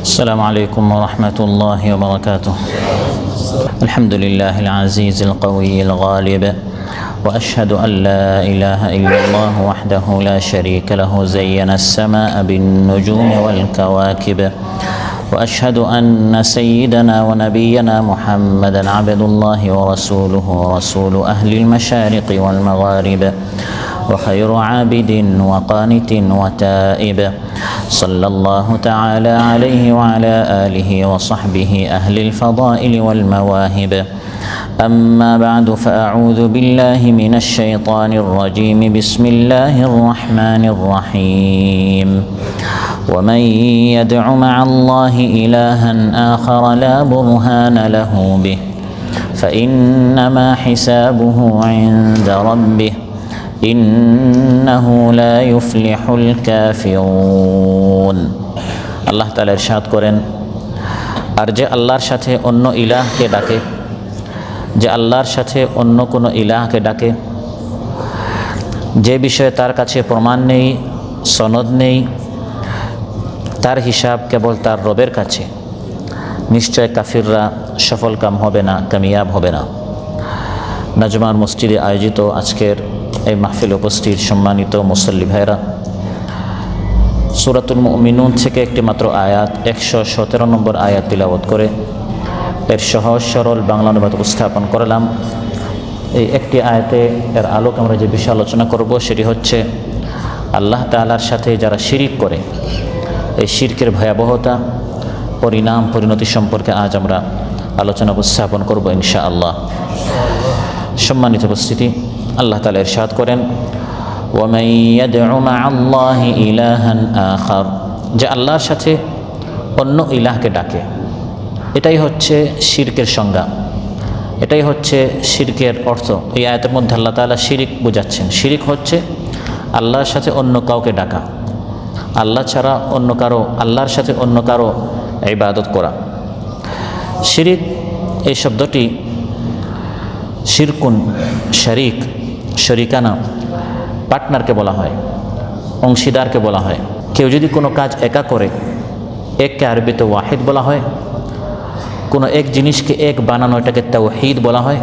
السلام عليكم ورحمة الله وبركاته. الحمد لله العزيز القوي الغالب، وأشهد أن لا إله إلا الله وحده لا شريك له زين السماء بالنجوم والكواكب، وأشهد أن سيدنا ونبينا محمدا عبد الله ورسوله ورسول أهل المشارق والمغارب، وخير عابد وقانت وتائب، صلى الله تعالى عليه وعلى آله وصحبه أهل الفضائل والمواهب. أما بعد، فأعوذ بالله من الشيطان الرجيم. بسم الله الرحمن الرحيم. ومن يدع مع الله إلها آخر لا برهان له به فإنما حسابه عند ربه إنه لا يفلح الكافرون. আল্লাহ তাআলা ইরশাদ করেন, আর যে আল্লাহর সাথে অন্য ইলাহকে ডাকে, যে আল্লাহর সাথে অন্য কোনো ইলাহকে ডাকে, যে বিষয়ে তার কাছে প্রমাণ নেই, সনদ নেই, তার হিসাব কেবল তার রবের কাছে, নিশ্চয় কাফিররা সফল কাম হবে না, কামিয়াব হবে না। নাজমান মসজিদে আয়োজিত আজকের এই মাহফিল উপস্থিত সম্মানিত মুসল্লি ভাইরা, সূরাতুল মুমিনুন থেকে একটি মাত্র আয়াত 117 নম্বর আয়াত তিলাওয়াত করে এর সহজ সরল বাংলা অনুবাদ উপস্থাপন করলাম। এই একটি আয়াতে এর আলোক আমরা যে বিষয় আলোচনা করব সেটি হচ্ছে আল্লাহ তাআলার সাথে যারা শিরিক করে এই শিরকের ভয়াবহতা, পরিণাম, পরিণতি সম্পর্কে আজ আমরা আলোচনা উপস্থাপন করব ইনশাআল্লাহ। সম্মানিত উপস্থিতি, আল্লাহ তাআলা ইরশাদ করেন, ওয়ামান ইয়াদউ মা'আল্লাহি ইলাহান আখার, যে আল্লাহর সাথে অন্য ইলাহকে ডাকে, এটাই হচ্ছে শিরকের সংজ্ঞা, এটাই হচ্ছে শিরকের অর্থ। এই আয়াতের মধ্যে আল্লাহ তাআলা শিরিক বোঝাচ্ছেন। শিরিক হচ্ছে আল্লাহর সাথে অন্য কাউকে ডাকা, আল্লাহ ছাড়া অন্য কারো, আল্লাহর সাথে অন্য কারো ইবাদত করা। শিরিক এই শব্দটি শিরকুন, শরিক, শরিকানা, পার্টনারকে বলা হয়, অংশীদারকে বলা হয়। কেউ যদি কোনো কাজ একা করে, এককে আরবিতে ওয়াহিদ বলা হয়। কোনো এক জিনিসকে এক বানানো, এটাকে তাওহীদ বলা হয়।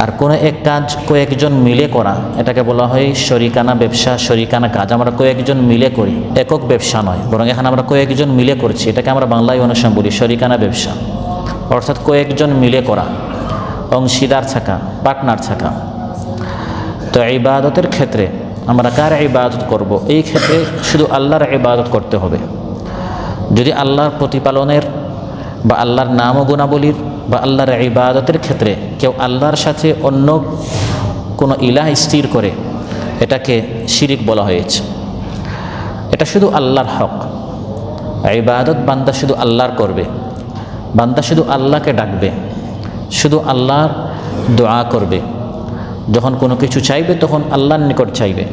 আর কোনো এক কাজ কয়েকজন মিলে করা, এটাকে বলা হয় শরিকানা ব্যবসা, শরিকানা কাজ। আমরা কয়েকজন মিলে করি, একক ব্যবসা নয়, বরং এখানে আমরা কয়েকজন মিলে করছি, এটাকে আমরা বাংলায় অনুসারে বলি শরিকানা ব্যবসা, অর্থাৎ কয়েকজন মিলে করা, অংশীদার থাকা, পার্টনার থাকা। তো ইবাদতের ক্ষেত্রে আমরা কার ইবাদত করব? এই ক্ষেত্রে শুধু আল্লাহর ইবাদত করতে হবে। যদি আল্লাহর প্রতিপালনের বা আল্লাহর নাম ও গুণাবলীর বা আল্লাহর ইবাদতের ক্ষেত্রে কেউ আল্লাহর সাথে অন্য কোনো ইলাহ স্থির করে, এটাকে শিরিক বলা হয়েছে। এটা শুধু আল্লাহর হক। ইবাদত বান্দা শুধু আল্লাহর করবে, বান্দা শুধু আল্লাহকে ডাকবে, শুধু আল্লাহর দোয়া করবে। যখন কোনো কিছু চাইবে তখন আল্লাহর নিকট চাইবে।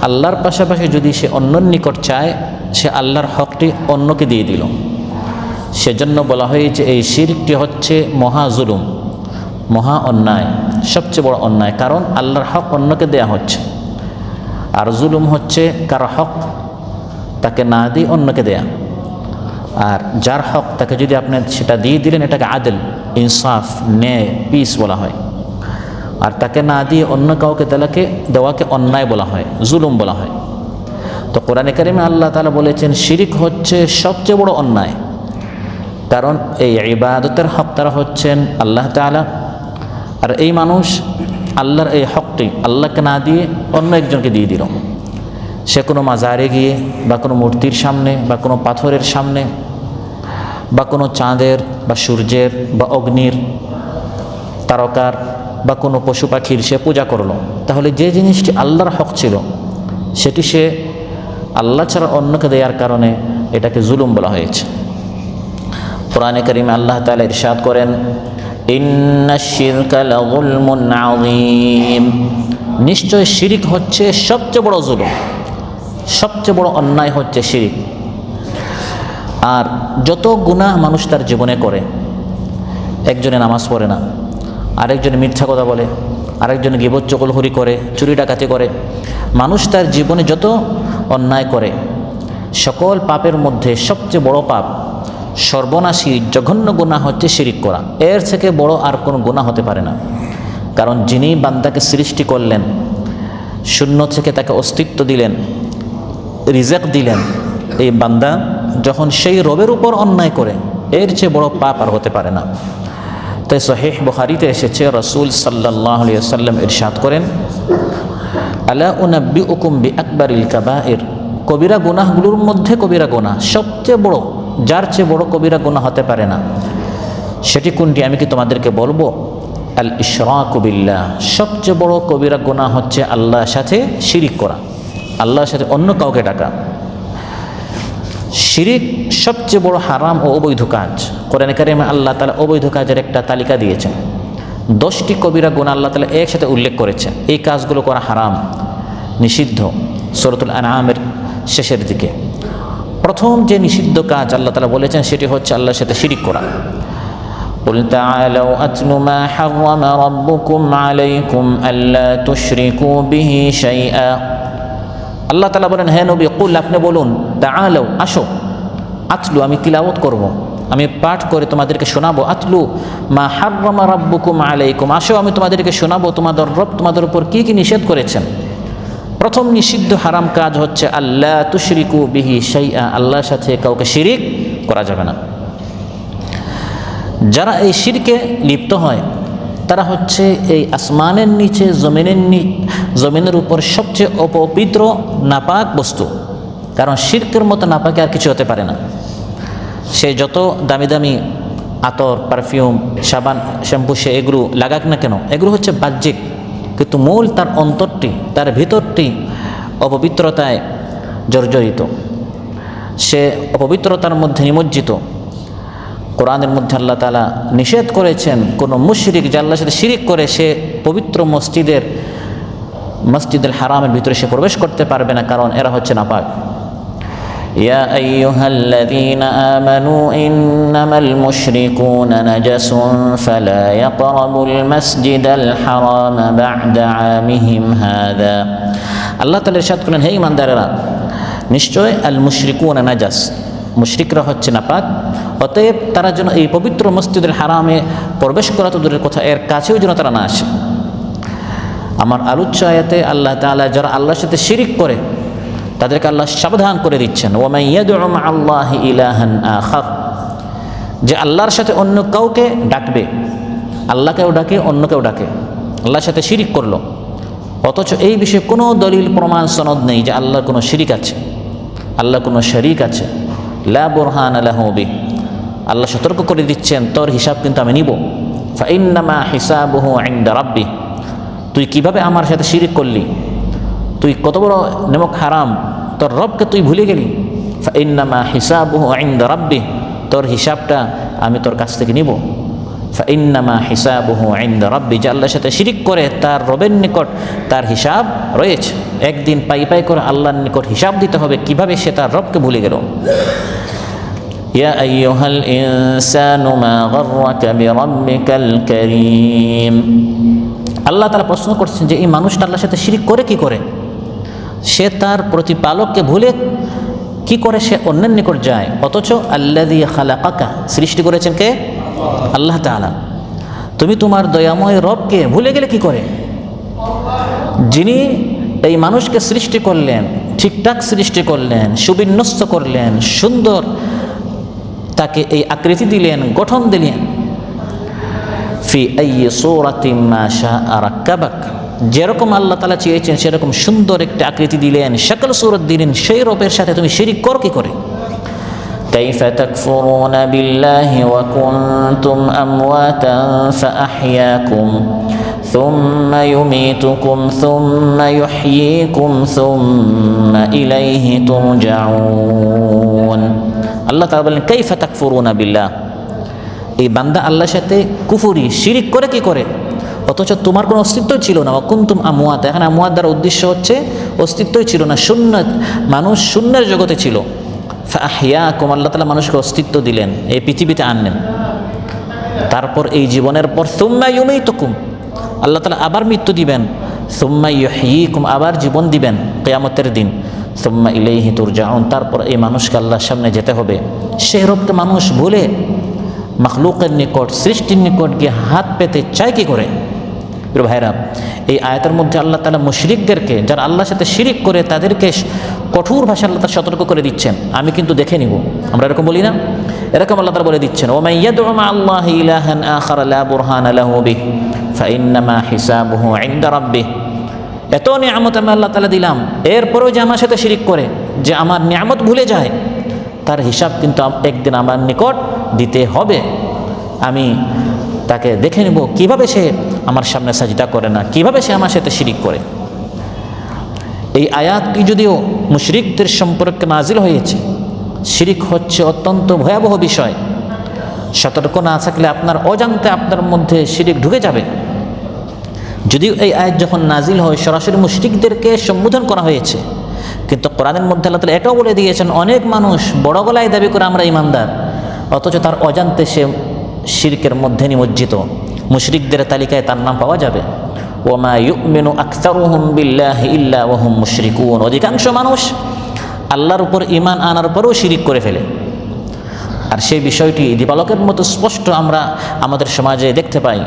আল্লাহর পাশাপাশি যদি সে অন্যর নিকট চায়, সে আল্লাহর হকটি অন্যকে দিয়ে দিল। সেজন্য বলা হয়েছে এই শিরকটি হচ্ছে মহা জুলুম, মহা অন্যায়, সবচেয়ে বড় অন্যায়। কারণ আল্লাহর হক অন্যকে দেয়া হচ্ছে, আর জুলুম হচ্ছে কারো হক তাকে না দিয়ে অন্যকে দেয়া। আর যার হক তাকে যদি আপনি সেটা দিয়ে দিলেন, এটাকে আদল, ইনসাফ, ন্যায়, পিস বলা হয়। আর তাকে না দিয়ে অন্য কাউকে দেওয়াকে অন্যায় বলা হয়, জুলুম বলা হয়। তো কোরআনে কারিমে আল্লাহ তাআলা বলেছেন শিরিক হচ্ছে সবচেয়ে বড় অন্যায়। কারণ এই ইবাদতের হক তারা হচ্ছেন আল্লাহ তাআলা, আর এই মানুষ আল্লাহর এই হকটি আল্লাহকে না দিয়ে অন্য একজনকে দিয়ে দিল। সে কোনো মাজারে গিয়ে বা কোনো মূর্তির সামনে বা কোনো পাথরের সামনে বা কোনো চাঁদের বা সূর্যের বা অগ্নির, তারকার বা কোনো পশু পাখির সে পূজা করলো। তাহলে যে জিনিসটি আল্লাহর হক ছিল সেটি সে আল্লাহ ছাড়া অন্যকে দেওয়ার কারণে এটাকে জুলুম বলা হয়েছে। কোরআনে কারিমে আল্লাহ তাআলা ইরশাদ করেন, ইন্নাশ শিরকা লাযুলমুন আযীম, নিশ্চয় শিরিক হচ্ছে সবচেয়ে বড় জুলুম, সবচেয়ে বড় অন্যায় হচ্ছে শিরিক। আর যত গুনাহ মানুষ তার জীবনে করে, একজনে নামাজ পড়ে না, আরেকজনে মিথ্যা কথা বলে, আরেকজনে গীবত চগলখড়ি করে, চুরি ডাকাতি করে, মানুষ তার জীবনে যত অন্যায় করে সকল পাপের মধ্যে সবচেয়ে বড় পাপ, সর্বনাশী জঘন্য গুনাহ হচ্ছে শিরিক করা। এর থেকে বড় আর কোনো গুনাহ হতে পারে না। কারণ যিনি বান্দাকে সৃষ্টি করলেন, শূন্য থেকে তাকে অস্তিত্ব দিলেন, রিজেক দিলেন, এই বান্দা যখন সেই রবের উপর অন্যায় করে, এর চেয়ে বড় পাপ আর হতে পারে না। তাই সহিহ বুখারীতে এসেছে, রাসূল সাল্লাল্লাহু আলাইহি ওয়াসাল্লাম ইরশাদ করেন, আলা উনাব্বিউকুম বিআকবারিল কাবাইর, কবিরা গুনাহগুলোর মধ্যে কবিরা গুনাহ সবচেয়ে বড়, যার চেয়ে বড় কবিরা গুনাহ হতে পারে না। সেটি কোনটি আমি কি তোমাদেরকে বলবো? আল ইশরাকু বিল্লাহ, সবচেয়ে বড় কবিরা গুনাহ হচ্ছে আল্লাহর সাথে শিরিক করা, আল্লাহর সাথে অন্য কাউকে ডাকা। শিরিক সবচেয়ে বড় হারাম ও অবৈধ কাজ। কোরআনে কারিমে আল্লাহ তাআলা অবৈধ কাজের একটা তালিকা দিয়েছেন। 10টি কবিরা গুনাহ আল্লাহ তাআলা একসাথে উল্লেখ করেছেন। এই কাজগুলো করা হারাম, নিষিদ্ধ, সূরাতুল আনআমের শেষের দিকে। প্রথম যে নিষিদ্ধ কাজ আল্লাহ তাআলা বলেছেন সেটি হচ্ছে আল্লাহর সাথে শিরিক করা। قل تعالوا أتل ما حرم ربكم عليكم ألا تشركوا به شيئا। আল্লাহ তাআলা বলেন, হে নবী, কুল, আপনি বলুন, তাআলাও, আসো, আতলু, আমি তিলাওয়াত করব, আমি পাঠ করে তোমাদেরকে শোনাবো, আতলু মা হাররামা রাব্বুকুম আলাইকুম, আসো আমি তোমাদেরকে শোনাবো তোমাদের রব তোমাদের উপর কি কি নিষেধ করেছেন। প্রথম নিষিদ্ধ হারাম কাজ হচ্ছে আল্লা তুশরিকু বিহি শাইআ, আল্লাহর সাথে কাউকে শিরিক করা যাবে না। যারা এই শিরকে লিপ্ত হয় তারা হচ্ছে এই আসমানের নিচে জমিনের উপর সবচেয়ে অপবিত্র নাপাক বস্তু। কারণ শিরকের মতো নাপাকে আর কিছু হতে পারে না। সে যত দামি দামি আতর, পারফিউম, সাবান, শ্যাম্পু সে এগুলো লাগাক না কেন, এগুলো হচ্ছে বাহ্যিক, কিন্তু মূল তার অন্তরটি, তার ভিতরটি অপবিত্রতায় জর্জরিত, সে অপবিত্রতার মধ্যে নিমজ্জিত। কোরআনের মধ্যে আল্লাহ তাআলা নিষেধ করেছেন, কোনো মুশরিক যে আল্লাহর সাথে শিরিক করে সে পবিত্র মসজিদুল হারামের ভিতরে সে প্রবেশ করতে পারবে না, কারণ এরা হচ্ছে নাপাক। ইয়া আইয়ুহাল্লাযীনা আমানু ইন্নামাল মুশরিকুনা নাজাসুন ফালা ইয়াকরাবুল মাসজিদাল হারাম বা'দা আমিহিম হাযা। আল্লাহ তাআলা ইরশাদ করেন, হে ঈমানদারেরা, নিশ্চয় আল মুশরিকুনা নাজাস, মুশরিকরা হচ্ছে নাপাক, অতএব তারা যেন এই পবিত্র মসজিদুল হারামে প্রবেশ করা তো দূরের কথা, এর কাছেও যেন তারা না আসে। আমার আলোচ্য আয়াতে আল্লাহ তাআলা যারা আল্লাহর সাথে শিরিক করে তাদেরকে আল্লাহ সাবধান করে দিচ্ছেন, ওয়া মান ইয়াদউ মা আল্লাহি ইলাহান আখার, যে আল্লাহর সাথে অন্য কাউকে ডাকবে, আল্লাহকেও ডাকে অন্যকেও ডাকে, আল্লাহর সাথে শিরিক করলো, অথচ এই বিষয়ে কোনো দলিল প্রমাণ সনদ নেই যে আল্লাহর কোনো শিরিক আছে, আল্লাহ কোনো শরীক আছে, লা বুরহান লাহু বিহি। আল্লাহ সতর্ক করে দিচ্ছেন, তোর হিসাব কিন্তু আমি নিব। ফাইন্নামা হিসাবুহু ইনদা রাব্বি, তুই কিভাবে আমার সাথে শিরিক করলি, তুই কত বড় নেমক হারাম, তোর রবকে তুই ভুলে গেলি। ফাইন্নামা হিসাবুহু ইনদা রাব্বি, তোর হিসাবটা আমি তোর কাছ থেকে নিব। ফাইন্নামা হিসাবুহু ইনদা রাব্বি, যে আল্লাহর সাথে শিরিক করে তার রবের নিকট তার হিসাব রয়েছে, একদিন পাই পাই করে আল্লাহর নিকট হিসাব দিতে হবে কিভাবে সে তার রবকে ভুলে গেল। ইয়া আইয়ুহাল ইনসানু মা গাররাকা বিরাব্বিকাল কারীম। আল্লাহ তাআলা প্রশ্ন করছেন যে এই মানুষটা আল্লাহর সাথে শিরিক করে কি করে, সে তার প্রতিপালককে ভুলে কি করে সে অন্যের নিকট যায়, অথচ আল্লাযী খালাকাকা, সৃষ্টি করেছেন কে? আল্লাহ তাআলা। তুমি তোমার দয়াময় রবকে ভুলে গেলে কি করে, যিনি এই মানুষকে সৃষ্টি করলেন, ঠিকঠাক সৃষ্টি করলেন, সুবিন্যস্ত করলেন, সুন্দর তাকে এই আকৃতি দিলেন, গঠন দিলেন। ফি আইয়ি সূরাতিন মা শাআ রাক্কাবাক, যেরকম আল্লাহ তাআলা চেয়েছেন সেরকম সুন্দর একটা আকৃতি দিলেন, সকল সূরত দিলেন, সেই রবের সাথে তুমি শিরিক কর কি করে? কাইফা তাকফুরুনা বিল্লাহি ওয়া কুনতুম আমওয়াতান ফাআহইয়াকুম সুম্মা ইউমীতুকুম সুম্মা ইউহয়ীকুম সুম্মা ইলাইহি তুরজাউন। আল্লাহ তাআলা বলেন, কাইফা তাকফুরুনা বিল্লাহ, এই বান্দা আল্লাহর সাথে কুফরি শিরিক করে কি করে, অথচ তোমার কোনো অস্তিত্ব ছিল না। ওয়া কুনতুম আমওয়াত, এখানে আমওয়াত দ্বারা উদ্দেশ্য হচ্ছে অস্তিত্বই ছিল না, শূন্য, মানুষ শূন্যের জগতে ছিল। ফাআহইয়াকুম, আল্লাহ তাআলা মানুষকে অস্তিত্ব দিলেন, এই পৃথিবীতে আনলেন। তারপর এই জীবনের পর সুম্মা ইউমীতুকুম, আল্লাহ তাআলা আবার মৃত্যু দিবেন, সুম্মা ইউহয়ীকুম, আবার জীবন দিবেন কিয়ামতের দিন, সুম্মা ইলাইহি তুরজাউন, তারপর এই মানুষকে আল্লাহর সামনে যেতে হবে। সেই রবকে মানুষ ভুলে মাখলুকের নিকট, সৃষ্টির নিকট গিয়ে হাত পেতে চায় কি করে? প্রিয় ভাইরা, এই আয়াতের মধ্যে আল্লাহ তাআলা মুশরিকদেরকে, যারা আল্লাহর সাথে শিরিক করে, তাদেরকে কঠোর ভাষায় আল্লাহ তাআলা সতর্ক করে দিচ্ছেন, আমি কিন্তু দেখে নিব। আমরা এরকম বলি না? এরকম আল্লাহ তাআলা বলে দিচ্ছেন, ওয়া মান ইয়াদউ মা আল্লাহি ইলাহান আখার লা বুরহানা লাহু বিহি ফাইন্নামা হিসাবুহু ইনদা রাব্বিহ। এত নিয়ামত আমি আল্লাহ তাআলা দিলাম, এরপরেও যে আমার সাথে শিরিক করে, যে আমার নিয়ামত ভুলে যায়, তার হিসাব কিন্তু একদিন আমার নিকট দিতে হবে। আমি তাকে দেখে নেব কিভাবে সে আমার সামনে সাজদা করে না, কিভাবে সে আমার সাথে শিরিক করে। এই আয়াতটি যদিও মুশরিকদের সম্পর্কে নাজিল হয়েছে, শিরিক হচ্ছে অত্যন্ত ভয়াবহ বিষয়। সতর্ক না থাকলে আপনার অজান্তে আপনার মধ্যে শিরিক ঢুকে যাবে। যদিও এই আয়াত যখন নাজিল হয় সরাসরি মুশরিকদেরকে সম্বোধন করা হয়েছে, কিন্তু কোরআনের মধ্যে আল্লাহ তাআলা এটাও বলে দিয়েছেন, অনেক মানুষ বড় গলায় দাবি করে আমরা ঈমানদার, অথচ তার অজান্তে সে শিরকের মধ্যে নিমজ্জিত। মুশরিকদের তালিকায় তার নাম পাওয়া যাবে। ওয়ামা ইউমিনু আকসারুহুম বিল্লাহি ইল্লা ওয়া হুম মুশরিকুন। অধিকাংশ মানুষ আল্লাহর উপর ঈমান আনার পরেও শিরিক করে ফেলে। আর সেই বিষয়টি দীপালোকের মতো স্পষ্ট আমরা আমাদের সমাজে দেখতে পাই।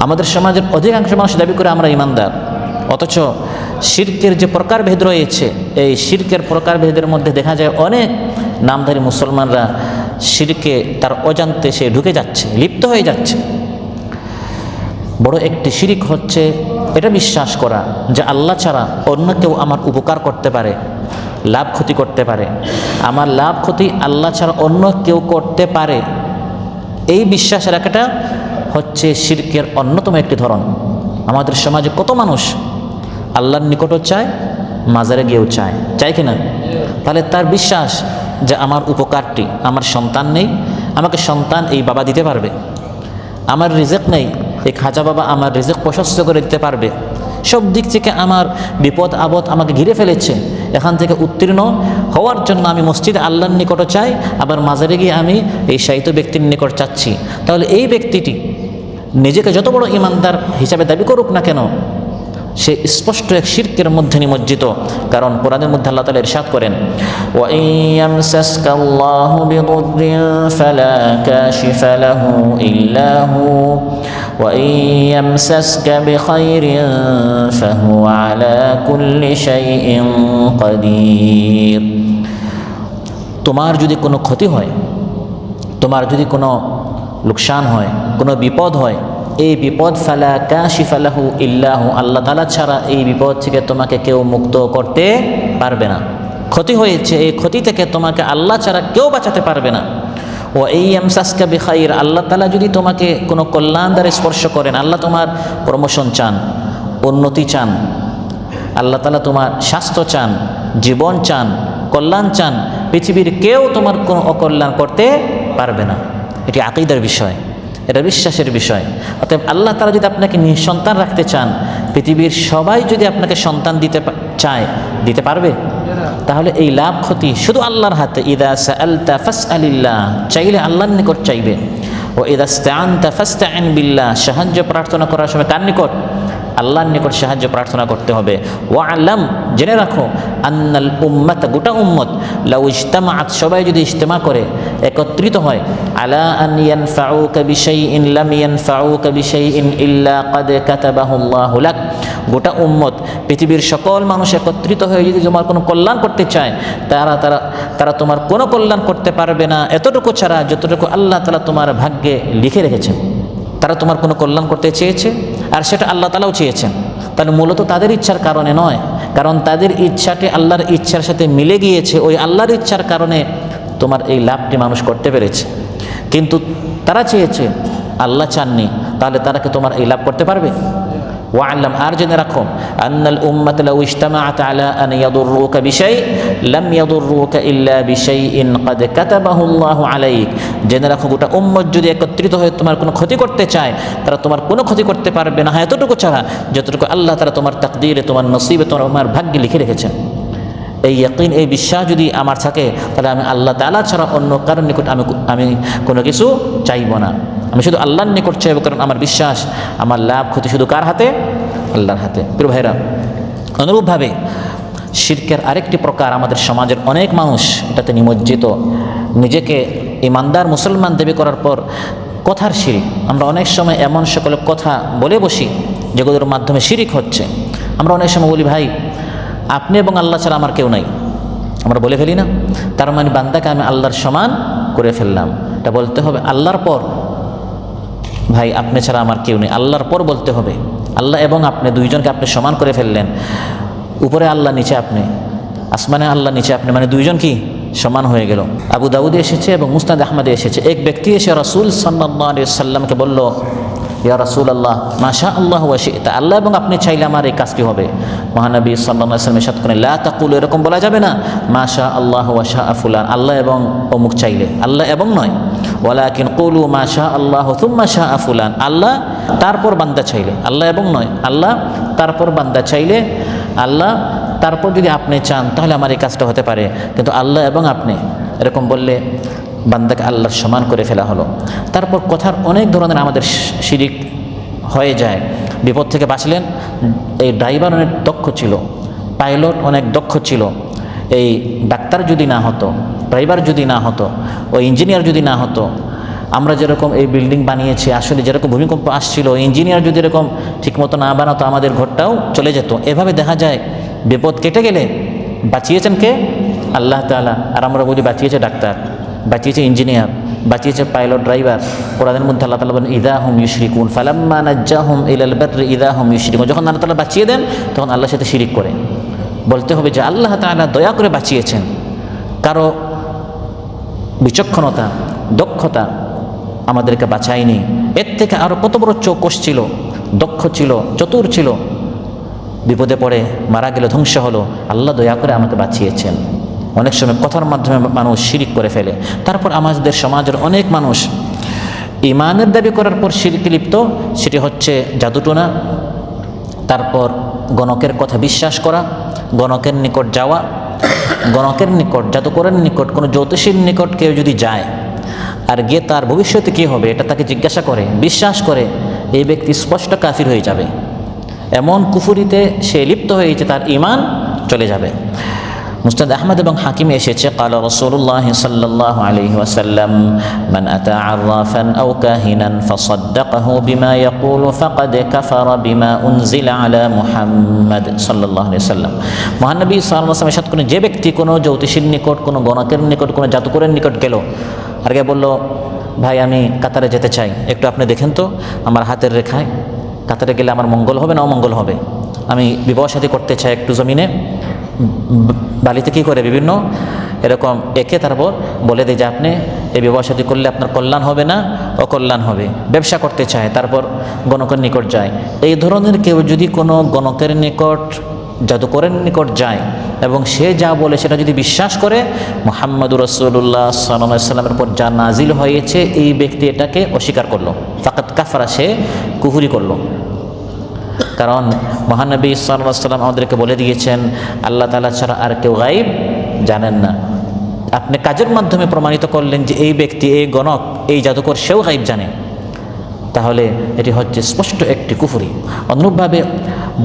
আমাদের সমাজের অধিকাংশ মানুষ দাবি করে আমরা ঈমানদার, অথচ শিরকের যে প্রকারভেদ রয়েছে, এই শিরকের প্রকারভেদের মধ্যে দেখা যায় অনেক নামধারী মুসলমানরা শিরকে তার অজান্তে সে ঢুকে যাচ্ছে, লিপ্ত হয়ে যাচ্ছে। বড় একটি শিরিক হচ্ছে এটা বিশ্বাস করা যে আল্লাহ ছাড়া অন্য কেউ আমার উপকার করতে পারে, লাভ ক্ষতি করতে পারে, আমার লাভ ক্ষতি আল্লাহ ছাড়া অন্য কেউ করতে পারে। এই বিশ্বাস রাখাটা হচ্ছে শিরকের অন্যতম একটি ধরন। আমাদের সমাজে কত মানুষ আল্লাহর নিকটও চায়, মাজারে গিয়েও চায়, চায় কিনা? তাহলে তার বিশ্বাস যে আমার উপকারটি, আমার সন্তান নেই, আমাকে সন্তান এই বাবা দিতে পারবে, আমার রিজিক নেই, এই খাজা বাবা আমার রিজিক প্রশস্ত করে দিতে পারবে, সব দিক থেকে আমার বিপদ আপদ আমাকে ঘিরে ফেলেছে, এখান থেকে উত্তীর্ণ হওয়ার জন্য আমি মসজিদে আল্লাহর নিকটও চাই, আবার মাজারে গিয়ে আমি এই শায়িত ব্যক্তির নিকট চাচ্ছি। তাহলে এই ব্যক্তিটি নিজেকে যত বড় ঈমানদার হিসাবে দাবি করুক না কেন, সে স্পষ্ট এক শিরকের মধ্যে নিমজ্জিত। কারণ কোরআনের মধ্যে আল্লাহ তাআলা ইরশাদ করেন, ওয়া ইয়ামসাসকা আল্লাহু বিদুররিন ফালা কাশিফা লাহু ইল্লা হু ওয়া ইয়ামসাসকা বিখাইরিন ফাহুয়া আলা কুল্লি শাইইন কাদির। তোমার যদি কোনো ক্ষতি হয়, তোমার যদি কোনো লোকসান হয়, কোনো বিপদ হয়, এই বিপদ ফালা কাশিফা লাহু ইল্লা হু, আল্লাহ তাআলা ছাড়া এই বিপদ থেকে তোমাকে কেউ মুক্ত করতে পারবে না। ক্ষতি হয়েছে, এই ক্ষতি থেকে তোমাকে আল্লাহ ছাড়া কেউ বাঁচাতে পারবে না। ওয়া ইয়ামসাসকা বিখাইর, আল্লাহ তাআলা যদি তোমাকে কোনো কল্যাণ দ্বারা স্পর্শ করেন, আল্লাহ তোমার প্রমোশন চান, উন্নতি চান, আল্লাহ তাআলা তোমার স্বাস্থ্য চান, জীবন চান, কল্যাণ চান, পৃথিবীর কেউ তোমার কোনো অকল্যাণ করতে পারবে না। এটি আকীদার বিষয়, এটা বিশ্বাসের বিষয়। অতএব আল্লাহ তাআলা যদি আপনাকে নিঃসন্তান রাখতে চান, পৃথিবীর সবাই যদি আপনাকে সন্তান দিতে চায়, দিতে পারবে? তাহলে এই লাভ ক্ষতি শুধু আল্লাহর হাতে। ইদা সাআলতা ফাসআলিল্লাহ, চাইলে আল্লাহর নিকট চাইবে। ও ইদা ইসতাআনতা ফাসতাইন বিল্লাহ, সাহায্য প্রার্থনা করার সময় কার নিকট? আল্লাহর নিকট সাহায্য প্রার্থনা করতে হবে। ওয়া'লাম, জেনে রাখো, আন্নাল উম্মাত, গোটা উম্মত, লাউ ইজতামাআত, সবাই যদি ইজতেমা করে, একত্রিত হয়, আলা আন ইয়ানফাউকা বিশাইইন লাম ইয়ানফাউকা বিশাইইন ইল্লা ক্বাদ কাতাবাহু আল্লাহু লাক, গোটা উম্মত, পৃথিবীর সকল মানুষ একত্রিত হয়ে যদি তোমার কোনো কল্যাণ করতে চায়, তারা তোমার কোনো কল্যাণ করতে পারবে না এতটুকু ছাড়া যতটুকু আল্লাহ তাআলা তোমার ভাগ্যে লিখে রেখেছেন। তারা তোমার কোনো কল্যাণ করতে চেয়েছে, আর সেটা আল্লাহ তাআলাও চেয়েছেন। তাহলে মূলত তাদের ইচ্ছার কারণে নয়, কারণ তাদের ইচ্ছাটি আল্লাহর ইচ্ছার সাথে মিলে গিয়েছে। ওই আল্লাহর ইচ্ছার কারণে তোমার এই লাভটি মানুষ করতে পেরেছে। কিন্তু তারা চেয়েছে, আল্লাহ চাননি, তাহলে তারা কি তোমার এই লাভ করতে পারবে? ওয়া'লাম, আর জেনে রাখো, আন্নাল উম্মাত লাউ ইজতামাআত আলা আন ইয়াদুররুকা বিশাই লাম ইয়াদুররুকা ইল্লা বিশাইইন ক্বাদ কাতাবাহু আল্লাহু আলাইক। জেনে রাখো, গোটা উম্মত যদি একত্রিত হয়ে তোমার কোনো ক্ষতি করতে চায়, তারা তোমার কোনো ক্ষতি করতে পারবে না, এতটুকু ছাড়া যতটুকু আল্লাহ তাআলা তোমার তাকদীরে, তোমার নসিবে, তোমার ভাগ্যে লিখে রেখেছেন। এই ইয়াকিন, এই বিশ্বাস যদি আমার থাকে, তাহলে আমি আল্লাহ তাআলা ছাড়া অন্য কারোর নিকট আমি কোনো কিছু চাইব না। আমি শুধু আল্লাহর নিকট চাইব, কারণ আমার বিশ্বাস আমার লাভ ক্ষতি শুধু কার হাতে? আল্লাহর হাতে। প্রিয় ভাইরা, অনুরূপভাবে শিরকের আরেকটি প্রকার, আমাদের সমাজের অনেক মানুষ এটাতে নিমজ্জিত, নিজেকে ইমানদার মুসলমান দাবি করার পর কথার শিরিক। আমরা অনেক সময় এমন সকল কথা বলে বসি যেগুলোর মাধ্যমে শিরিক হচ্ছে। আমরা অনেক সময় বলি, ভাই আপনি এবং আল্লাহ ছাড়া আমার কেউ নাই, আমরা বলে ফেলি না? তার মানে বান্দাকে আমি আল্লাহর সমান করে ফেললাম। এটা বলতে হবে আল্লাহর পর, ভাই আপনি ছাড়া আমার কেউ নেই, আল্লাহর পর বলতে হবে। আল্লাহ এবং আপনি দুইজনকে আপনি সমান করে ফেললেন। উপরে আল্লাহ, নিচে আপনি, আসমানে আল্লাহ, নিচে আপনি, মানে দুইজন কি সমান হয়ে গেল। আবু দাউদে এসেছে এবং মুসনাদ আহমদে এসেছে, এক ব্যক্তি এসে রাসূল সাল্লাল্লাহু আলাইহি ওয়াসাল্লামকে বলল, ইয়া রাসূলুল্লাহ মাশা আল্লাহ ওয়া শি'তা, আল্লাহ এবং আপনি চাইলে আমার এই কাজটি হবে। মহানবী সাল্লাল্লাহু আলাইহি ওয়াসাল্লাম ইরশাদ করেন, লা তাকুলু, এরকম বলা যাবে না, মাশা আল্লাহ ওয়া শাআ ফুলান, আল্লাহ এবং অমুক চাইলে, আল্লাহ এবং নয়। ওয়ালাকিন কুলু মাশা আল্লাহ সুম্মা শাআ ফুলান, আল্লাহ তারপর বান্দা চাইলে, আল্লাহ এবং নয়, আল্লাহ তারপর বান্দা চাইলে, আল্লাহ তারপর যদি আপনি চান তাহলে আমার এই কাজটা হতে পারে। কিন্তু আল্লাহ এবং আপনি এরকম বললে বান্দাকে আল্লাহর সমান করে ফেলা হলো। তারপর কথার অনেক ধরনের আমাদের শিরিক হয়ে যায়। বিপদ থেকে বাঁচলেন, এই ড্রাইভার অনেক দক্ষ ছিল, পাইলট অনেক দক্ষ ছিল, এই ডাক্তার যদি না হতো, ড্রাইভার যদি না হতো, ওই ইঞ্জিনিয়ার যদি না হতো, আমরা যেরকম এই বিল্ডিং বানিয়েছি, আসলে যেরকম ভূমিকম্প আসছিল, ইঞ্জিনিয়ার যদি এরকম ঠিকমতো না বানাতো আমাদের ঘরটাও চলে যেত। এভাবে দেখা যায় বিপদ কেটে গেলে বাঁচিয়েছেন কে? আল্লাহ তাআলা। আর আমরা বলি বাঁচিয়েছে ডাক্তার, বাঁচিয়েছে ইঞ্জিনিয়ার, বাঁচিয়েছে পাইলট, ড্রাইভার। কোরআনের মধ্যে আল্লাহ তাআলা বলেন, ইযা হুম ইউশরিকুন ফালাম্মা নাজ্জাহুম ইলাল বাররি ইযা হুম ইউশরিকুন, যখন আল্লাহ তাআলা বাঁচিয়ে দেন তখন আল্লাহর সাথে শিরিক করে। বলতে হবে যে আল্লাহ তাআলা দয়া করে বাঁচিয়েছেন। কারো বিচক্ষণতা, দক্ষতা আমাদেরকে বাঁচায়নি, এর থেকে আরও কত বড় চৌকস ছিল, দক্ষ ছিল, চতুর ছিল, বিপদে পড়ে মারা গেল, ধ্বংস হলো, আল্লাহ দয়া করে আমাকে বাঁচিয়েছেন। অনেক সময় কথার মাধ্যমে মানুষ শিরিক করে ফেলে। তারপর আমাদের সমাজের অনেক মানুষ ইমানের দাবি করার পর শিরকে লিপ্ত, সেটি হচ্ছে জাদুটোনা, তারপর গণকের কথা বিশ্বাস করা, গণকের নিকট যাওয়া, গণকের নিকট, জাদুকরের নিকট, কোনো জ্যোতিষীর নিকট কেউ যদি যায় আর গিয়ে তার ভবিষ্যতে কী হবে এটা তাকে জিজ্ঞাসা করে, বিশ্বাস করে, এই ব্যক্তি স্পষ্ট কাফির হয়ে যাবে। এমন কুফুরিতে সে লিপ্ত হয়েছে, তার ঈমান চলে যাবে। মুসনাদ আহমদ এবং হাকিমে এসেছে, ক্বালা রাসূলুল্লাহ সাল্লাল্লাহু আলাইহি ওয়াসাল্লাম, মান আতা আররাফান আও কাহিনান ফাসাদ্দাকাহু বিমা ইয়াকুলু ফাকাদ কাফারা বিমা উনজিলা আলা মুহাম্মদ সাল্লাল্লাহু আলাইহি ওয়াসাল্লাম। মহানবী সাল্লাল্লাহু আলাইহি ওয়াসাল্লাম ইরশাদ করেন, যে ব্যক্তি কোনো জ্যোতিষীর নিকট, কোনো গণকের নিকট, কোনো জাদুকরের নিকট গেল, আর গিয়ে বলল, ভাই আমি কাতারে যেতে চাই, একটু আপনি দেখেন তো আমার হাতের রেখায় কাতারে গেলে আমার মঙ্গল হবে না অমঙ্গল হবে, আমি বিবাহ শাদী করতে চাই, একটু জমিনে বালিতে কী করে বিভিন্ন এরকম একে তারপর বলে দেয় যে আপনি এই বিবাহ শাদী করলে আপনার কল্যাণ হবে না অকল্যাণ হবে। ব্যবসা করতে চায়, তারপর গণকের নিকট যায়। এই ধরনের কেউ যদি কোনো গণকের নিকট, জাদুকরের নিকট যায় এবং সে যা বলে সেটা যদি বিশ্বাস করে, মুহাম্মদুর রাসূলুল্লাহ সাল্লাল্লাহু আলাইহি ওয়াসাল্লামের উপর যা নাজিল হয়েছে এই ব্যক্তি এটাকে অস্বীকার করলো, ফাকাত কাফারা, সে কুফরি করলো। কারণ মহানবী সাল্লাল্লাহু আলাইহি ওয়াসাল্লাম আমাদেরকে বলে দিয়েছেন, আল্লাহ তাআলা ছাড়া আর কেউ গায়ব জানেন না। আপনি কাজের মাধ্যমে প্রমাণিত করলেন যে এই ব্যক্তি, এই গণক, এই জাদুকর, সেও গায়ব জানে, তাহলে এটি হচ্ছে স্পষ্ট একটি কুফরি। অনুরূপভাবে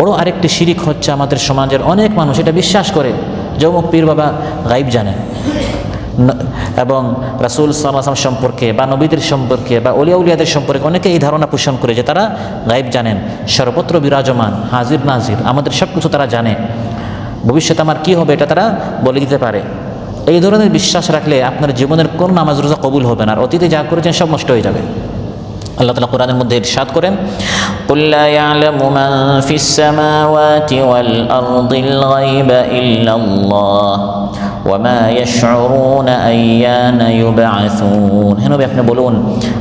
বড় আরেকটি শিরিক হচ্ছে, আমাদের সমাজের অনেক মানুষ এটা বিশ্বাস করে যে অমুক পীর বাবা গায়ব জানে, এবং রাসূল সাল্লাল্লাহু আলাইহি ওয়াসাল্লাম সম্পর্কে বা নবীদের সম্পর্কে বা ওলিয়া উলিয়াদের সম্পর্কে অনেকে এই ধারণা পোষণ করে যে তারা গায়ব জানেন, সর্বত্র বিরাজমান, হাজির নাজির, আমাদের সব কিছু তারা জানে, ভবিষ্যতে আমার কী হবে এটা তারা বলে দিতে পারে। এই ধরনের বিশ্বাস রাখলে আপনার জীবনের কোন নামাজ রোজা কবুল হবে না, আর অতীতে যা করেছেন সব নষ্ট হয়ে যাবে। আল্লাহ তাআলা কোরআনের মধ্যে ইরশাদ করেন, কুল লা ইয়ালামু মান ফিস সামাওয়াতি ওয়াল আরদিল গায়বা ইল্লাল্লাহ ওয়া মা ইয়াশউরুনা আইয়ানা ইউবআসুন। হে নবী আপনি বলুন,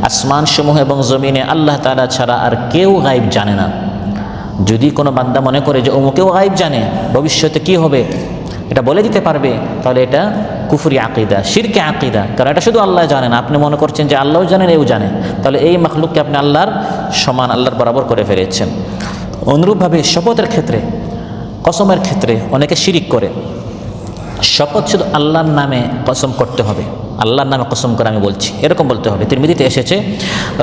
আসমান সমূহ এবং জমিনে আল্লাহ তাআলা ছাড়া আর কেউ গায়ব জানে না। যদি কোনো বান্দা মনে করে যে অমুকেও গায়ব জানে, ভবিষ্যতে কি হবে এটা বলে দিতে পারবে, তাহলে এটা কুফরি আকিদা, শিরকে আকিদা। কারণ এটা শুধু আল্লাহ জানেন, আপনি মনে করছেন যে আল্লাহও জানেন, এও জানে, তাহলে এই মাখলুককে আপনি আল্লাহর সমান, আল্লাহর বরাবর করে ফেলেছেন। অনুরূপভাবে শপথের ক্ষেত্রে, কসমের ক্ষেত্রে অনেকে শিরিক করে। শপথ শুধু আল্লাহর নামে কসম করতে হবে, আল্লাহর নামে কসম করে আমি বলছি, এরকম বলতে হবে। তিরমিজিতে এসেছে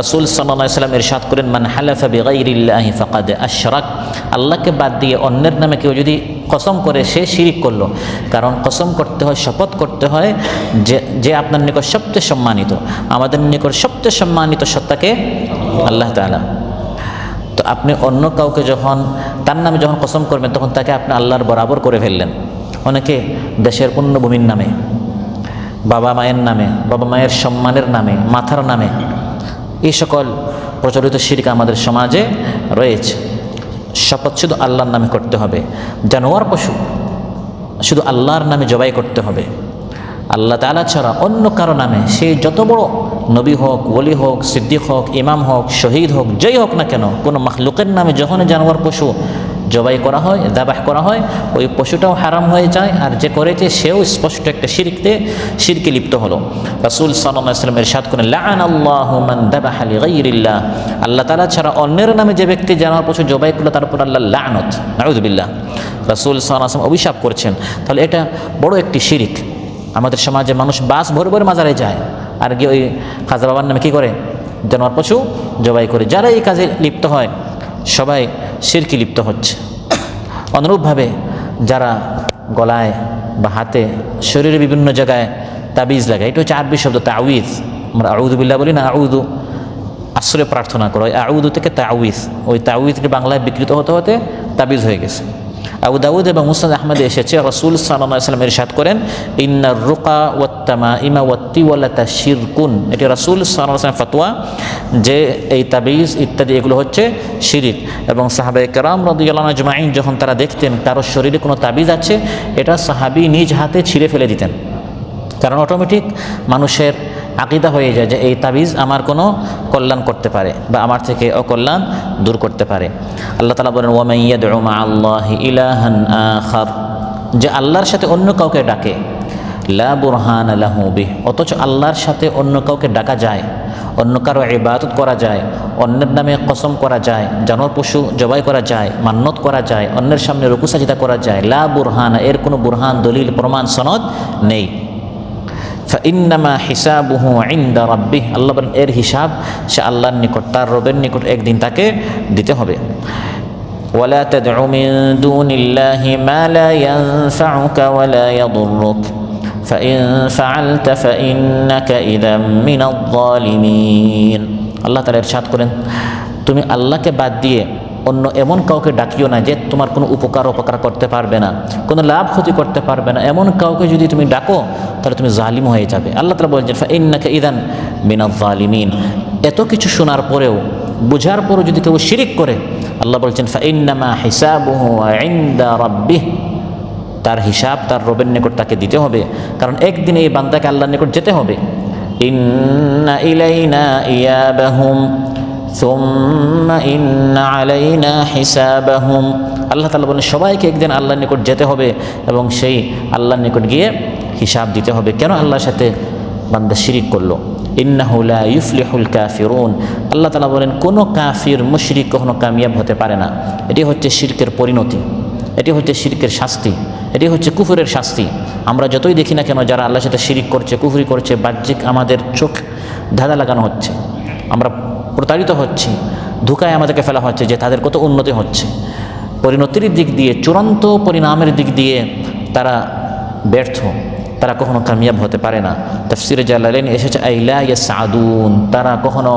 রাসূল সাল্লাল্লাহু আলাইহি ওয়াসাল্লাম ইরশাদ করেন, মান হালাফা বিগাইরিল্লাহি ফাকাদ আশরাক, আল্লাহকে বাদ দিয়ে অন্যের নামে কেউ যদি কসম করে সে শিরিক করলো। কারণ কসম করতে হয়, শপথ করতে হয় যে আপনার নিকট সবচেয়ে সম্মানিত, আমাদের নিকট সবচেয়ে সম্মানিত সত্তাকে আল্লাহ তাআলা। তো আপনি অন্য কাউকে যখন তার নামে যখন কসম করবেন তখন তাকে আপনি আল্লাহর বরাবর করে ফেললেন। অনেকে দেশের পুণ্যভূমির নামে, বাবা মায়ের নামে, বাবা মায়ের সম্মানের নামে, মাথার নামে, এই সকল প্রচলিত শিরক আমাদের সমাজে রয়েছে। শপথ শুধু আল্লাহর নামে করতে হবে। জানোয়ার পশু শুধু আল্লাহর নামে জবাই করতে হবে, আল্লাহ তাআলা ছাড়া অন্য কারো নামে, সে যত বড় নবী হোক, ওলি হোক, সিদ্দিক হোক, ইমাম হোক, শহীদ হোক, যেই হোক না কেন, কোনো মাখলুকের নামে যখন জানোয়ার পশু জবাই করা হয়, যাবাহ করা হয়, ওই পশুটাও হারাম হয়ে যায়, আর যে করেছে সেও স্পষ্ট একটা শিরকে লিপ্ত হলো। রাসূল সাল্লাল্লাহু আলাইহি ওয়াসাল্লাম ইরশাদ করেন, লাআনাল্লাহু মান যাবাহা লিগাইরিল্লাহ, আল্লাহ তাআলা ছাড়া অন্যের নামে যে ব্যক্তি জানোয়ার পশু জবাই করলো তার উপর আল্লাহ লানত, নাউযু বিল্লাহ। রাসূল সাল্লাল্লাহু আলাইহি ওয়াসাল্লাম অভিশাপ করছেন। তাহলে এটা বড় একটি শিরক। আমাদের সমাজে মানুষ বাস ভরে ভরে মাজারে যায়, আর গিয়ে ওই খাজা বাবার নামে কী করে, জানোয়ার পশু জবাই করে। যারা এই কাজে লিপ্ত হয় সবাই শিরকে লিপ্ত হচ্ছে। অনুরূপভাবে যারা গলায় বা হাতে, শরীরে বিভিন্ন জায়গায় তাবিজ লাগায়, এটা হচ্ছে আরবি শব্দ তাউইজ। আমরা আউযু বিল্লাহ বলি না, আউযু আশ্রয় প্রার্থনা করো, ওই আউযু থেকে তাউইজ, ওই তাউইজকে বাংলায় বিকৃত হতে হতে তাবিজ হয়ে গেছে। আবু দাউদ এবং মুসনাদ আহমদে এসেছে, রাসূল সাল্লাল্লাহু আলাইহি ওয়াসাল্লাম ইরশাদ করেন, ইন্নার রুকা ওয়াত তামাইমা ওয়াত তিওয়ালাতা শিরকুন, এটি রাসূল সাল্লাল্লাহু আলাইহি ওয়াসাল্লাম ফতোয়া যে এই তাবিজ ইত্যাদি এগুলো হচ্ছে শিরিক। এবং সাহাবায়ে কেরাম রাদিয়াল্লাহু আজমাইন যখন তারা দেখতেন কারো শরীরে কোনো তাবিজ আছে, এটা সাহাবী নিজ হাতে ছিঁড়ে ফেলে দিতেন। কারণ অটোমেটিক মানুষের আকীদা হয়ে যায় যে এই তাবিজ আমার কোনো কল্যাণ করতে পারে বা আমার থেকে অকল্যাণ দূর করতে পারে। আল্লাহ তাআলা বলেন, ওয়া মান ইয়াদউ মা'আল্লাহি ইলাহান আখার, যে আল্লাহর সাথে অন্য কাউকে ডাকে, লা বুরহানা লাহু বিহ, অথচ আল্লাহর সাথে অন্য কাউকে ডাকা যায়, অন্য কারো ইবাদত করা যায়, অন্যের নামে কসম করা যায়, জানোয়ার পশু জবাই করা যায়, মান্নত করা যায়, অন্যের সামনে রুকু সাজদা করা যায়, লা বুরহানা, এর কোনো বুরহান, দলিল, প্রমাণ, সনদ নেই। ফাইন্নামা হিসাবুহু ইনদা রাব্বিহ, আল্লাহ বলেন এর হিসাব সে আল্লাহর নিকট, তার রবের নিকট একদিন তাকে দিতে হবে। ওয়ালা তাদউ মিন দুনিল্লাহি মা লা ইয়ানফাউকা ওয়ালা ইয়াদুররুক ফাইন ফাআলতা ফাইন্নাকা ইযাম মিনাল যালিমিন। আল্লাহ তাআলা ইরশাদ করেন, তুমি আল্লাহকে বাদ দিয়ে অন্য এমন কাউকে ডাকিও না যে তোমার কোনো উপকার করতে পারবে না, কোনো লাভ ক্ষতি করতে পারবে না। এমন কাউকে যদি তুমি ডাকো তাহলে তুমি জালিম হয়ে যাবে। আল্লাহ তাআলা বলেন, ফাইন্নাকা ইযান মিনাল যালিমিন। এত কিছু শোনার পরেও, বুঝার পরেও যদি কেউ শিরিক করে, আল্লাহ বলছেন, ফাইন্নামা হিসাবুহু ইনদা রাব্বিহ, তার হিসাব তার রবের নিকট তাকে দিতে হবে। কারণ একদিন এই বান্দাকে আল্লাহর নিকট যেতে হবে। ইন্না ইলাইনা ইয়াবাহুম সুম্মা ইন্না আলাইনা হিসাবাহুম। আল্লাহ তাআলা বলেন সবাইকে একদিন আল্লাহর নিকট যেতে হবে এবং সেই আল্লাহর নিকট গিয়ে হিসাব দিতে হবে। কেন আল্লাহর সাথে বান্দা শিরিক করলো? ইন্নাহু লা ইউফলিহুল কাফিরুন। আল্লাহ তাআলা বলেন কোনো কাফির মুশরিক কখনো কামিয়াব হতে পারে না। এটি হচ্ছে শিরকের পরিণতি, এটি হচ্ছে শিরকের শাস্তি, এটি হচ্ছে কুফরের শাস্তি। আমরা যতই দেখি না কেন যারা আল্লাহর সাথে শিরিক করছে, কুফরি করছে, বাহ্যিক আমাদের চোখ ধাঁধা লাগানো হচ্ছে, আমরা প্রতারিত হচ্ছি, ধোঁকায় আমাদেরকে ফেলা হচ্ছে যে তাদের কত উন্নতি হচ্ছে। পরিণতির দিক দিয়ে, চূড়ান্ত পরিণামের দিক দিয়ে তারা ব্যর্থ, তারা কখনো কামিয়াব হতে পারে না। তাফসিরে জালালাইন এসেছে, আইলা ইয়াসআদুন, তারা কখনো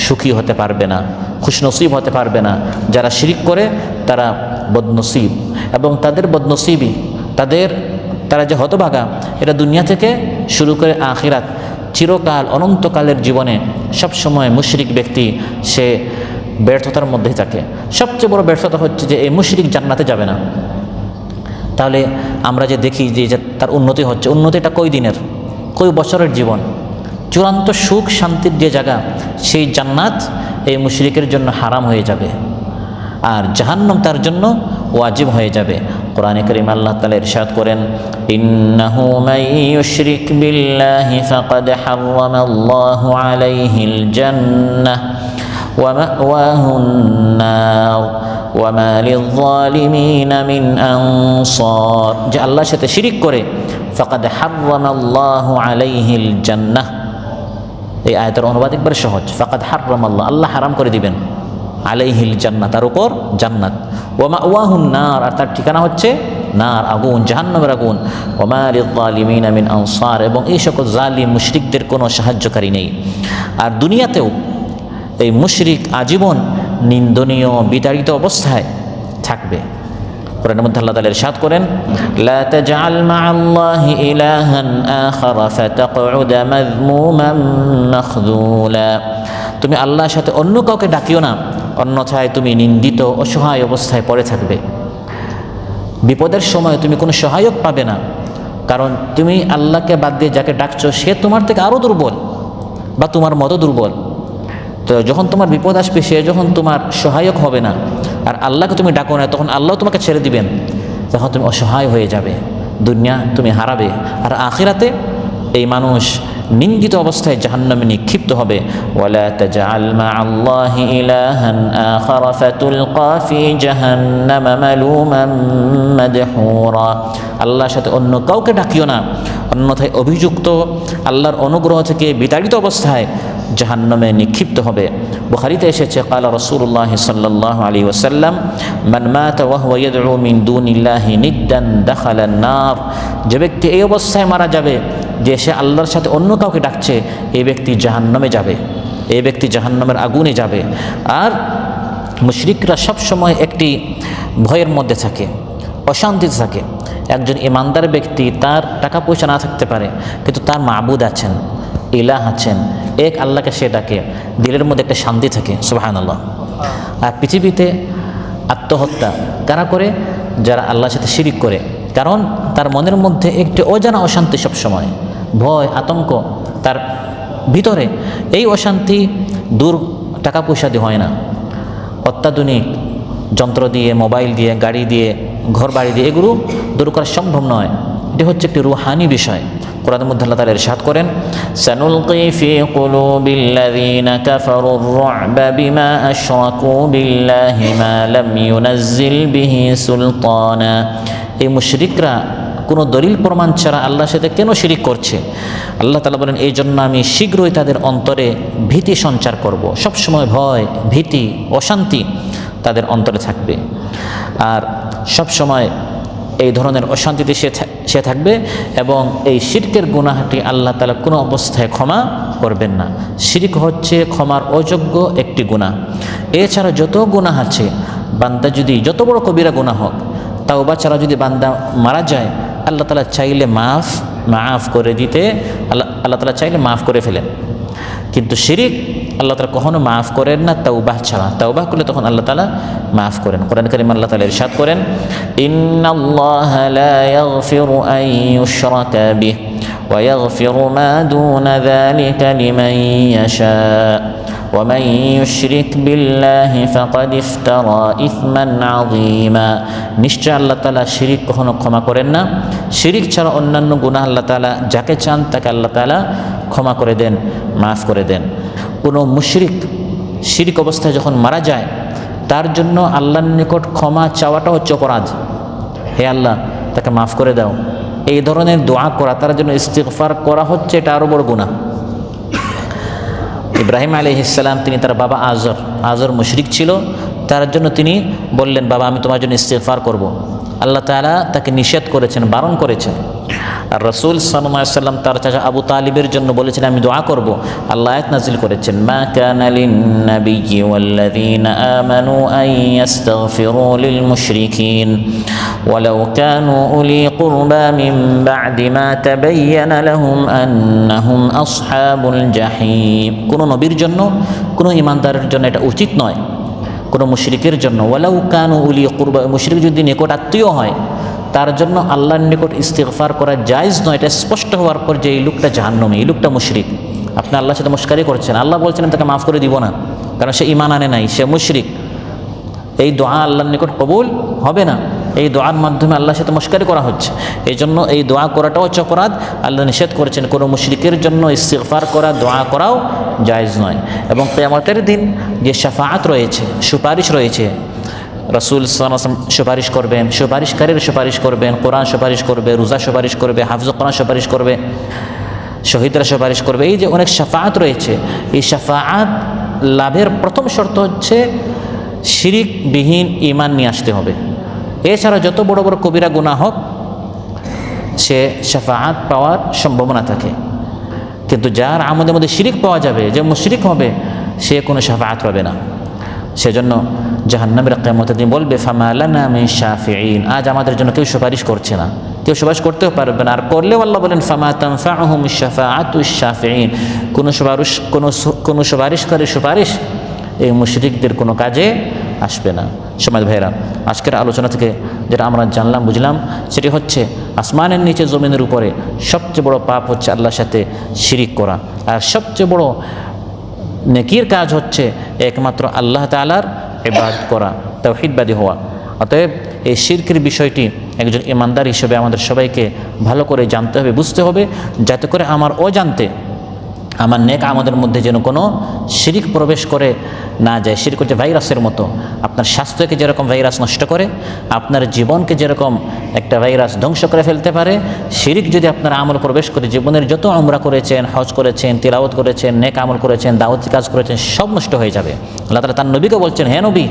সুখী হতে পারবে না, খুশনসিব হতে পারবে না। যারা শিরিক করে তারা বদনসিব, এবং তাদের বদনসিবই, তারা যে হতভাগা, এটা দুনিয়া থেকে শুরু করে আখিরাত, চিরকাল অনন্তকালের জীবনে সবসময় মুশরিক ব্যক্তি সে ব্যর্থতার মধ্যেই থাকে। সবচেয়ে বড় ব্যর্থতা হচ্ছে যে এই মুশরিক জান্নাতে যাবে না। তাহলে আমরা যে দেখি যে তার উন্নতি হচ্ছে, উন্নতিটা কই দিনের, কই বছরের জীবন, চূড়ান্ত সুখ শান্তির যে জায়গা, সেই জান্নাত এই মুশরিকের জন্য হারাম হয়ে যাবে, আর জাহান্নাম তার জন্য ওয়াজিব হয়ে যাবে। কোরআনে কারীমে আল্লাহ তাআলা ইরশাদ করেন, ইন্নাহু মান ইউশরিক বিল্লাহি ফাকাদ হারামাল্লাহু আলাইহিল জান্নাহ ওয়া মাওয়াহুন নার ওয়ামা লিয-যালিমিনা মিন আনসার, যে আল্লাহর সাথে শিরিক করে ফাকাদ হাররামাল্লাহু আলাইহিল জান্নাহ। এই আয়াতের অনুবাদ একবার সহজ, ফাকাদ হাররামাল্লাহ, আল্লাহ হারাম করে দিবেন, আলাইহিল জান্নাত, তার উপর জান্নাত, ওয়া মাওয়াহুন নার, আর তার ঠিকানা হচ্ছে নার, আগুন, জাহান্নামের আগুন, ওমা লিয-যালিমিনা মিন আনসার, এবং এই সকল জালিম মুশরিকদের কোনো সাহায্যকারী নেই। আর দুনিয়াতেও এই মুশরিক আজীবন নিন্দনীয় বিতাড়িত অবস্থায় থাকবে। কোরআনের মধ্যে আল্লাহ তাআলা ইরশাদ করেন, লা তাজআল মা'আল্লাহি ইলাহান আখারা ফাতাকউদা মাযমুমান মাখযুলা, তুমি আল্লাহর সাথে অন্য কাউকে ডাকিও না, অন্যথায় তুমি নিন্দিত অসহায় অবস্থায় পড়ে থাকবে। বিপদের সময় তুমি কোনো সহায়ক পাবে না, কারণ তুমি আল্লাহকে বাদ দিয়ে যাকে ডাকছো সে তোমার থেকে আরও দুর্বল বা তোমার মতো দুর্বল। তো যখন তোমার বিপদ আসবে সে যখন তোমার সহায়ক হবে না, আর আল্লাহকে তুমি ডাকো না, তখন আল্লাহ তোমাকে ছেড়ে দিবেন, তখন তুমি অসহায় হয়ে যাবে, দুনিয়া তুমি হারাবে, আর আখিরাতে এই মানুষ নিন্দিত অবস্থায় জাহান্নামে নিক্ষিপ্ত হবে। ওয়ালা তাজআল মা'আল্লাহি ইলাহান আখারা ফাতুলকা ফি জাহান্নামা মালুমান মাদহুরা, আল্লাহর সাথে অন্য কাউকে ডাকিও না, অন্যথায় অভিযুক্ত, আল্লাহর অনুগ্রহ থেকে বিতাড়িত অবস্থায় জাহান্নামে নিক্ষিপ্ত হবে। বুখারীতে এসেছে, ক্বালা রাসূলুল্লাহ সাল্লাল্লাহু আলাইহি ওয়াসাল্লাম, মান মাতা ওয়া হুয়া ইয়াদউ মিন দুনিল্লাহি নিদ্দান দাখালান নার, যে ব্যক্তি এই অবস্থায় মারা যাবে যে সে আল্লাহর সাথে অন্য কাউকে ডাকছে, এই ব্যক্তি জাহান্নামে যাবে, এই ব্যক্তি জাহান্নামের আগুনে যাবে। আর মুশরিকরা সবসময় একটি ভয়ের মধ্যে থাকে, অশান্তিতে থাকে। একজন ইমানদার ব্যক্তি, তার টাকা পয়সা না থাকতে পারে, কিন্তু তার মাবুদ আছেন, ইলাহ আছেন, এক আল্লাহকে সে ডাকে, দিলের মধ্যে একটা শান্তি থাকে, সুবহানাল্লাহ। আর পৃথিবীতে আত্মহত্যা কারা করে? যারা আল্লাহর সাথে শিরিক করে, কারণ তার মনের মধ্যে একটি অজানা অশান্তি, সবসময় ভয়, আতঙ্ক তার ভিতরে। এই অশান্তি দূর টাকা পয়সা দিয়ে হয় না, অত্যাধুনিক যন্ত্র দিয়ে, মোবাইল দিয়ে, গাড়ি দিয়ে, ঘর বাড়ি দিয়ে এগুলো দূর করা সম্ভব নয়। এটি হচ্ছে একটি রুহানি বিষয়। কোরআনের মধ্যে আল্লাহ তাআলা ইরশাদ করেন, সানুলকি ফি কুলুবিল্লাযীনা কাফারুর রু'বা বিমা আশরাকু বিল্লাহি মা লাম ইউনাজ্জিল বিহি সুলতানা, এই মুশরিকরা কোনো দলিল প্রমাণ ছাড়া আল্লাহর সাথে কেন শিরিক করছে? আল্লাহ তাআলা বলেন, এই জন্য আমি শীঘ্রই তাদের অন্তরে ভীতি সঞ্চার করব। সবসময় ভয়, ভীতি, অশান্তি তাদের অন্তরে থাকবে, আর সবসময় এই ধরনের অশান্তিতে সে থাকবে, এবং এই শিরকের গুনাহটি আল্লাহ তাআলা কোনো অবস্থায় ক্ষমা করবেন না। শিরক হচ্ছে ক্ষমার অযোগ্য একটি গুনাহ। এছাড়া যত গুনাহ আছে, বান্দা যদি যত বড় কবিরা গুনাহ হোক, তাওবা ছাড়া যদি বান্দা মারা যায়, আল্লাহ তাআলা চাইলে মাফ করে দিতে, আল্লাহ তাআলা চাইলে মাফ করে ফেলেন। কিন্তু শিরিক আল্লাহ তাআলা কখনো মাফ করেন না তাওবা ছাড়া। তাওবা করলে তখন আল্লাহ তাআলা মাফ করেন। কোরআন কারীমে আল্লাহ তাআলা ইরশাদ করেন, ইন্নাল্লাহা লা ইয়াগফিরু আন ইউশরাকা বিহি ওয়া ইয়াগফিরু মা দুনা যালিকা লিমান ইয়াশা ওয়া মান ইউশরিক বিল্লাহি ফাকাদ ইফতারা ইসমান আযীমা, নিশ্চয় আল্লাহ তাআলা শিরিক কখনো ক্ষমা করেন না। শিরিক ছাড়া অন্যান্য গুনাহ আল্লাহ তাআলা যাকে চান তাকে আল্লাহ তাআলা ক্ষমা করে দেন, মাফ করে দেন। কোনো মুশরিক শিরিক অবস্থায় যখন মারা যায়, তার জন্য আল্লাহর নিকট ক্ষমা চাওয়াটা হচ্ছে অপরাধ। হে আল্লাহ, তাকে মাফ করে দাও, এই ধরনের দোয়া করা, তার জন্য ইস্তিগফার করা হচ্ছে এটা আরও বড় গুনাহ। ইব্রাহিম আলাইহিস সালাম, তিনি তার বাবা আজর মুশরিক ছিল, তার জন্য তিনি বললেন, বাবা আমি তোমার জন্য ইস্তিগফার করব। আল্লাহ তাআলা তাকে নিষেধ করেছেন, বারণ করেছেন। আর রাসূল সাল্লাল্লাহু আলাইহি ওয়াসাল্লাম তার চাচা আবু তালিবের জন্য বলেছেন, আমি দোয়া করব। আল্লাহ আয়াত নাযিল করেছেন, মা কানা লিন-নাবিয়্যি ওয়াল্লাযীনা আমানু আন ইস্তাগফিরু লিল মুশরিকিন ওয়ালাউ কানু উলি কুরবা মিন বা'দি মা তাবায়্যানা লাহুম আন্নাহুম আসহাবুল জাহিম। কোন নবীর জন্য, কোন ঈমানদারের জন্য এটা উচিত নয়, কোনো মুশরিকের জন্য, ওয়ালাউ কানু উলি কুরবা, মুশরিক যদি নিকট আত্মীয় হয়, তার জন্য আল্লাহর নিকট ইস্তিগফার করা জায়েজ নয়। এটা স্পষ্ট হওয়ার পর যে এই লোকটা জাহান্নামী, এই লোকটা মুশরিক, আপনি আল্লাহর সাথে মশকারি করছেন, আল্লাহ বলছেন তাকে মাফ করে দিব না, কারণ সে ঈমান আনে নাই, সে মুশরিক। এই দোয়া আল্লাহর নিকট কবুল হবে না। এই দোয়ার মাধ্যমে আল্লাহর সাথে মশকারি করা হচ্ছে, এই জন্য এই দোয়া করাটাও হচ্ছে অপরাধ। আল্লাহ নিষেধ করেছেন কোনো মুশরিকের জন্য ইস্তিগফার করা, দোয়া করাও জায়েজ নয়। এবং কিয়ামতের দিন যে শাফাআত রয়েছে, সুপারিশ রয়েছে, রাসূল সাল্লাল্লাহু আলাইহি ওয়াসাল্লাম সুপারিশ করবেন, সুপারিশকারীর সুপারিশ করবেন, কোরআন সুপারিশ করবে, রোজা সুপারিশ করবে, হাফজ কোরআন সুপারিশ করবে, শহীদরা সুপারিশ করবে। এই যে অনেক শাফাআত রয়েছে, এই শাফাআত লাভের প্রথম শর্ত হচ্ছে শিরিকবিহীন ঈমান নিয়ে আসতে হবে। এছাড়া যত বড় বড় কবিরা গুনাহ হোক, সে শাফাআত পাওয়ার সম্ভাবনা থাকে। কিন্তু যার আমাদের মধ্যে শিরিক পাওয়া যাবে, যে মুশরিক হবে, সে কোনো শাফাআত পাবে না। সেজন্য জাহান্নামের কিয়ামতের দিন বলবে, ফামা লানা মিন শাফিঈন, আজ আমাদের জন্য কেউ সুপারিশ করছে না, কেউ সুপারিশ করতেও পারবে না। আর করলেও আল্লাহ বলেন, ফামা তানফাউহুম শাফাআতুশ শাফিঈন, কোনো সুপারিশকারী সুপারিশ এই মুশরিকদের কোনো কাজে আসবে না। সমাজ ভাইরা, আজকের আলোচনা থেকে যেটা আমরা জানলাম বুঝলাম, সেটি হচ্ছে আসমানের নিচে জমিনের উপরে সবচেয়ে বড় পাপ হচ্ছে আল্লাহর সাথে শিরিক করা, আর সবচেয়ে বড় নেকির কাজ হচ্ছে একমাত্র আল্লাহ তাআলার ইবাদত করা, তাওহীদবাদী হওয়া। অতএব এই শিরকের বিষয়টি একজন ইমানদার হিসেবে আমাদের সবাইকে ভালো করে জানতে হবে, বুঝতে হবে, যাতে করে আমার অজান্তে আমার নেক আমাদের মধ্যে যেন কোনো শিরিক প্রবেশ করে না যায়। শিরিক হচ্ছে ভাইরাসের মতো, আপনার স্বাস্থ্যকে যেরকম ভাইরাস নষ্ট করে, আপনার জীবনকে যেরকম একটা ভাইরাস ধ্বংস করে ফেলতে পারে, শিরিক যদি আপনার আমল প্রবেশ করে জীবনের যত উমরা করেছেন, হজ করেছেন, তিলাওয়াত করেছেন, নেক আমল করেছেন, দাওয়াতি কাজ করেছেন, সব নষ্ট হয়ে যাবে। আল্লাহ তাআলা তার নবীকে বলছেন, হে নবী,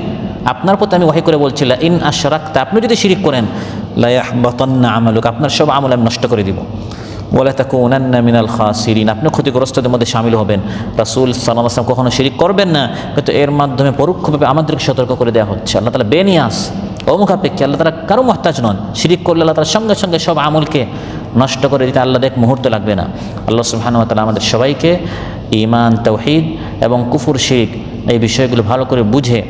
আপনার প্রতি আমি ওহী করে বলছি, লা ইন আশরাকতা, আপনি যদি শিরিক করেন, লা ইয়াহবাতান্না আমালুক, আপনার সব আমল আমি নষ্ট করে দিব। ওয়ালা তাকুনান্না মিনাল খাসিরিন, আপনি ক্ষতিগ্রস্তদের মধ্যে শামিল হবেন। রাসূল সাল্লাল্লাহু আলাইহি ওয়াসাল্লাম কখনো শিরিক করবেন না, কিন্তু এর মাধ্যমে পরোক্ষভাবে আমাদেরকে সতর্ক করে দেওয়া হচ্ছে। আল্লাহ তাআলা বেনিয়াস, অমুখাপেক্ষী, আল্লাহ তাআলা কারো মুহতাজ নন। শিরিক করলে আল্লাহ তাআলা সঙ্গে সঙ্গে সব আমলকে নষ্ট করে দিতে আল্লাহ এক মুহূর্ত লাগবে না। আল্লাহ সুবহানাহু ওয়া তাআলা আমাদের সবাইকে ঈমান, তাওহীদ এবং কুফর, শিরিক এই বিষয়গুলো ভালো করে বুঝে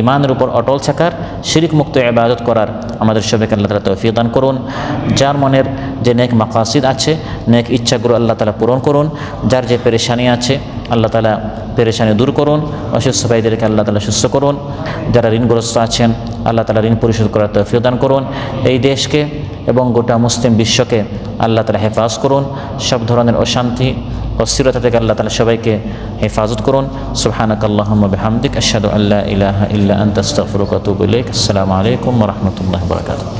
ঈমানের উপর অটল থাকার, শিরিক মুক্ত ইবাদত করার আমাদের সবাইকে আল্লাহ তাআলা তৌফিক দান করুন। যার মনের যে নেক মাকাসিদ আছে, নেক ইচ্ছাগুলো আল্লাহ তাআলা পূরণ করুন। যার যে পেরেশানি আছে আল্লাহ তাআলা পেরেশানি দূর করুন। অসুস্থ ভাইদেরকে আল্লাহ তাআলা সুস্থ করুন। যারা ঋণগ্রস্ত আছেন আল্লাহ তাআলা ঋণ পরিশোধ করার তৌফিক দান করুন। এই দেশকে এবং গোটা মুসলিম বিশ্বকে আল্লাহ তাআলা হেফাজ করুন। সব ধরনের অশান্তি, অস্থিরতা থেকে আল্লাহ তাআলা সবাইকে হেফাজত করুন। সুবহানাকাল্লাহুম্মা বিহামদিক, আশহাদু আল্লা ইলাহা ইল্লা আনতা, আস্তাগফিরুকা ওয়া আতুবু ইলাইক। আসসালামু আলাইকুম ওয়া রাহমাতুল্লাহি ওয়া বারাকাতুহু।